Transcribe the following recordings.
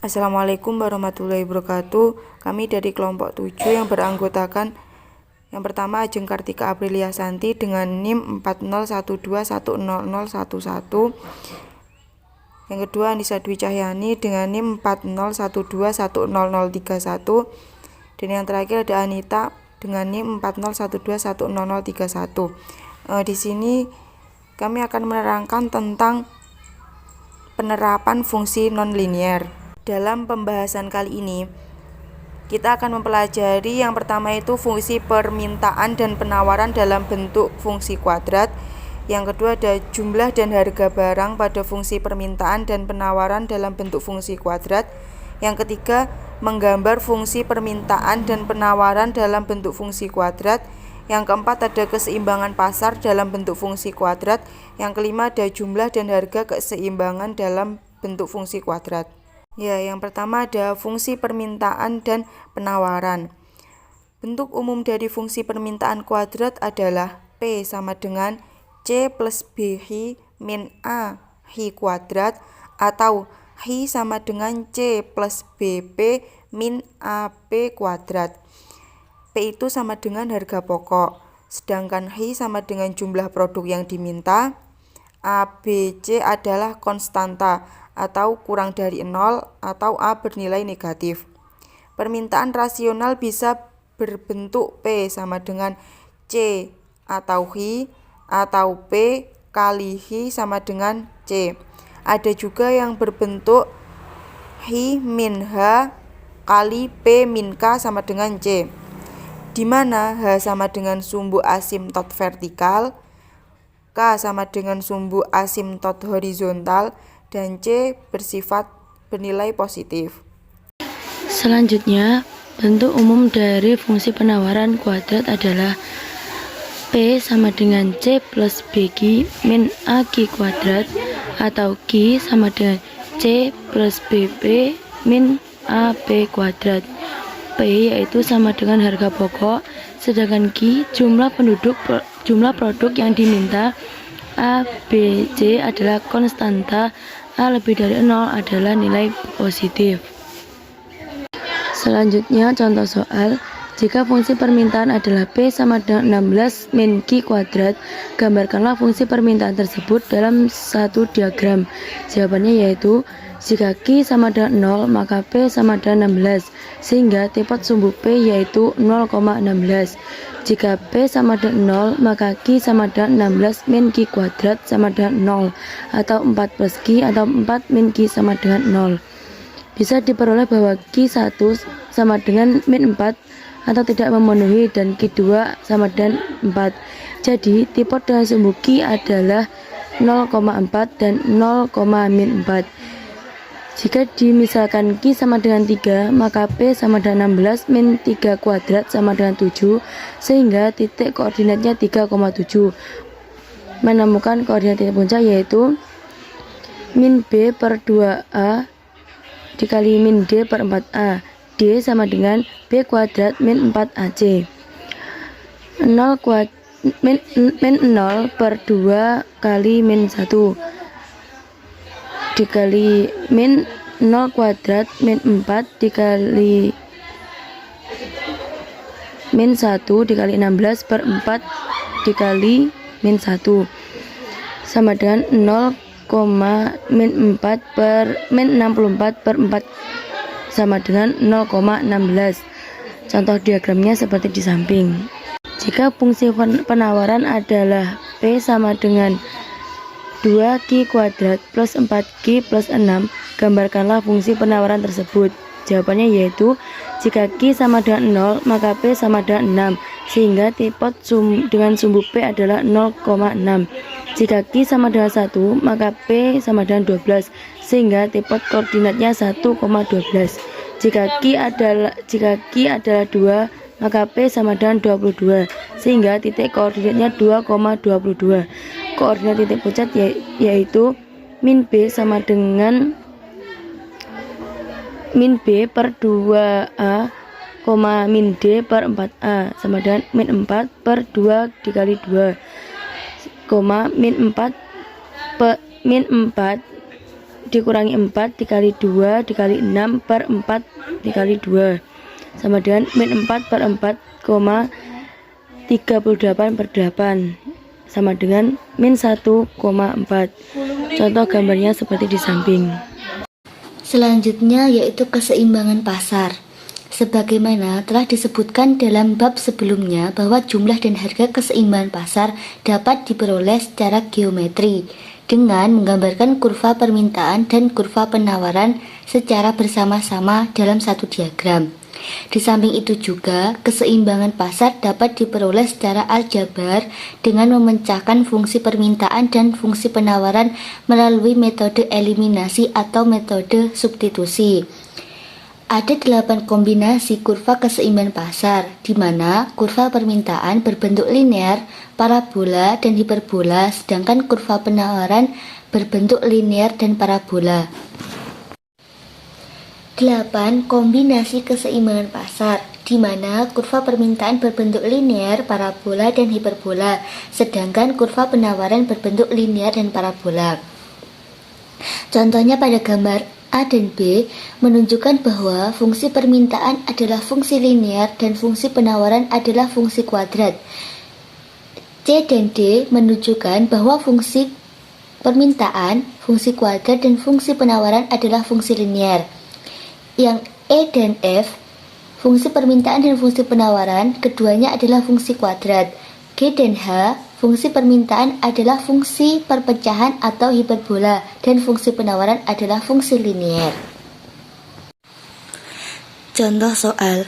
Assalamualaikum warahmatullahi wabarakatuh. Kami dari kelompok 7 yang beranggotakan yang pertama Ajeng Kartika Aprilia Santi dengan NIM 4012100011. Yang kedua Anissa Dwi Cahyani dengan NIM 4012100031. Dan yang terakhir ada Anita dengan NIM 4012100031. Di sini kami akan menerangkan tentang penerapan fungsi nonlinier. Dalam pembahasan kali ini, kita akan mempelajari yang pertama itu fungsi permintaan dan penawaran dalam bentuk fungsi kuadrat. Yang kedua ada jumlah dan harga barang pada fungsi permintaan dan penawaran dalam bentuk fungsi kuadrat. Yang ketiga, menggambar fungsi permintaan dan penawaran dalam bentuk fungsi kuadrat. Yang keempat ada keseimbangan pasar dalam bentuk fungsi kuadrat. Yang kelima ada jumlah dan harga keseimbangan dalam bentuk fungsi kuadrat. Yang pertama ada fungsi permintaan dan penawaran. Bentuk umum dari fungsi permintaan kuadrat adalah P sama dengan C plus BH min A Hi kuadrat, atau Hi sama dengan C plus BP min AP kuadrat. P itu sama dengan harga pokok, sedangkan Hi sama dengan jumlah produk yang diminta. A, B, C adalah konstanta atau kurang dari 0 atau A bernilai negatif. Permintaan rasional bisa berbentuk P sama dengan C atau Hi, atau P kali Hi sama dengan C. Ada juga yang berbentuk Hi min H kali P min K sama dengan C, di mana H sama dengan sumbu asimtot vertikal, K sama dengan sumbu asimtot horizontal, dan C bersifat bernilai positif. Selanjutnya, bentuk umum dari fungsi penawaran kuadrat adalah P sama dengan C plus BQ min AK kuadrat, atau Q sama dengan C plus BP min AP kuadrat. P yaitu sama dengan harga pokok, sedangkan Q jumlah produk yang diminta. A, B, C adalah konstanta, A lebih dari 0 adalah nilai positif. Selanjutnya contoh soal, jika fungsi permintaan adalah P sama dengan 16 min Q kuadrat, gambarkanlah fungsi permintaan tersebut dalam satu diagram. Jawabannya yaitu, jika Q sama dengan 0 maka P sama dengan 16, sehingga tipot sumbu P yaitu 0,16. Jika P sama dengan 0 maka Q sama dengan 16 min Q kuadrat sama dengan 0, atau 4 plus Q atau 4 min Q sama dengan 0. Bisa diperoleh bahwa Q1 sama dengan min 4 atau tidak memenuhi, dan Q2 sama dengan 4. Jadi tipot dengan sumbu Q adalah 0,4 dan 0, min 4. Jika dimisalkan Q sama dengan 3, maka P sama dengan 16 min 3 kuadrat sama dengan 7, sehingga titik koordinatnya 3,7. Menemukan koordinat titik puncak yaitu min B per 2A dikali min D per 4A. D sama dengan B kuadrat min 4AC. Min 0 per 2 kali min 1 dikali min 0 kuadrat min 4 dikali min 1 dikali 16 per 4 dikali min 1 sama dengan 0, min 4 per min 64 per 4 sama dengan 0,16. Contoh diagramnya seperti di samping. Jika fungsi penawaran adalah P sama dengan 2Q kuadrat plus 4Q plus 6, gambarkanlah fungsi penawaran tersebut. Jawabannya yaitu, jika Q sama dengan 0 maka P sama dengan 6, sehingga tipot dengan sumbu P adalah 0,6. Jika Q sama dengan 1 maka P sama dengan 12, sehingga tipot koordinatnya 1,12. Jika Q adalah 2 maka P sama dengan 22, sehingga titik koordinatnya 2,22. Koordinat titik puncak yaitu min B sama dengan min B per 2A, min D per 4A sama dengan min 4 per 2 dikali 2, min 4 dikurangi 4 dikali 2 dikali 6 per 4 dikali 2 sama dengan min 4 per 4, 38 per 8 sama dengan min 1,4. Contoh gambarnya seperti di samping. Selanjutnya yaitu keseimbangan pasar. Sebagaimana telah disebutkan dalam bab sebelumnya bahwa jumlah dan harga keseimbangan pasar dapat diperoleh secara geometri dengan menggambarkan kurva permintaan dan kurva penawaran secara bersama-sama dalam satu diagram. Di samping itu juga, keseimbangan pasar dapat diperoleh secara aljabar dengan memecahkan fungsi permintaan dan fungsi penawaran melalui metode eliminasi atau metode substitusi. Ada 8 kombinasi kurva keseimbangan pasar, di mana kurva permintaan berbentuk linear, parabola, dan hiperbola, sedangkan kurva penawaran berbentuk linear dan parabola. 8 kombinasi keseimbangan pasar, di mana kurva permintaan berbentuk linear, parabola, dan hiperbola, sedangkan kurva penawaran berbentuk linear dan parabola. Contohnya pada gambar A dan B menunjukkan bahwa fungsi permintaan adalah fungsi linear dan fungsi penawaran adalah fungsi kuadrat. C dan D menunjukkan bahwa fungsi permintaan, fungsi kuadrat, dan fungsi penawaran adalah fungsi linear. Yang E dan F, fungsi permintaan dan fungsi penawaran, keduanya adalah fungsi kuadrat. G dan H, fungsi permintaan adalah fungsi perpecahan atau hiperbola, dan fungsi penawaran adalah fungsi linear. Contoh soal,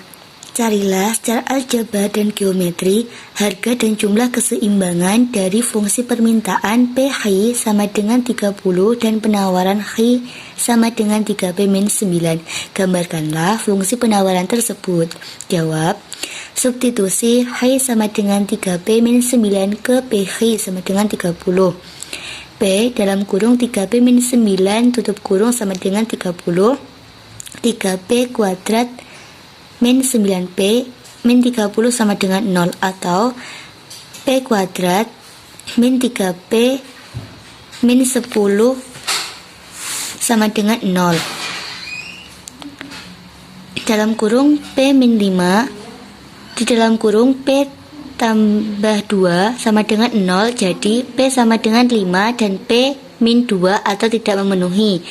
carilah secara aljabar dan geometri harga dan jumlah keseimbangan dari fungsi permintaan PH sama dengan 30 dan penawaran H sama dengan 3P-9. Gambarkanlah fungsi penawaran tersebut. Jawab, substitusi H sama dengan 3P-9 ke PH sama dengan 30. P dalam kurung 3P-9 tutup kurung sama dengan 30. 3P kuadrat min 9P min 30 sama dengan 0, atau P kuadrat min 3P min 10 sama dengan 0. Dalam kurung P min 5 di dalam kurung P tambah 2 sama dengan 0, jadi P sama dengan 5 dan P min 2 atau tidak memenuhi.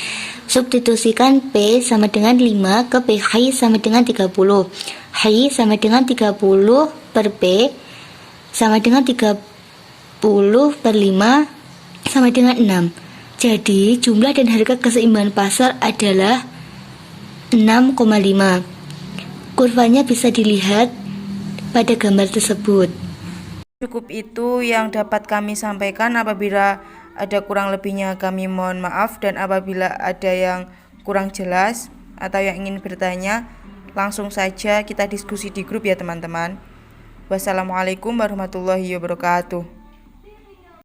Substitusikan P sama dengan 5 ke PH sama dengan 30. H sama dengan 30 per P sama dengan 30 per 5 sama dengan 6. Jadi jumlah dan harga keseimbangan pasar adalah 6,5. Kurvanya bisa dilihat pada gambar tersebut. Cukup itu yang dapat kami sampaikan. Apabila ada kurang lebihnya kami mohon maaf, dan apabila ada yang kurang jelas atau yang ingin bertanya, langsung saja kita diskusi di grup ya teman-teman. Wassalamualaikum warahmatullahi wabarakatuh.